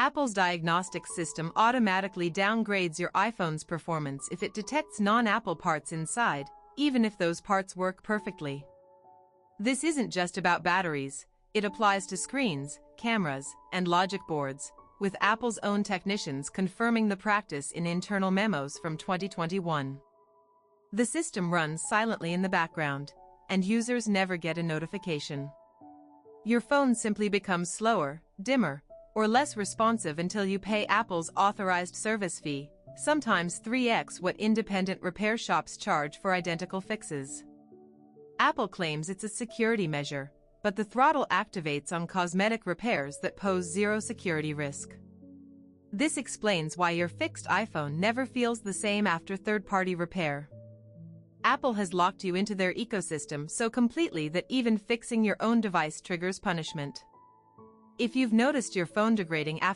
Apple's diagnostics system automatically downgrades your iPhone's performance if it detects non-Apple parts inside, even if those parts work perfectly. This isn't just about batteries, it applies to screens, cameras, and logic boards, with Apple's own technicians confirming the practice in internal memos from 2021. The system runs silently in the background, and users never get a notification. Your phone simply becomes slower, dimmer, or less responsive until you pay Apple's authorized service fee, sometimes 3x what independent repair shops charge for identical fixes. Apple claims it's a security measure, but the throttle activates on cosmetic repairs that pose zero security risk. This explains why your fixed iPhone never feels the same after third-party repair. Apple has locked you into their ecosystem so completely that even fixing your own device triggers punishment. If you've noticed your phone degrading after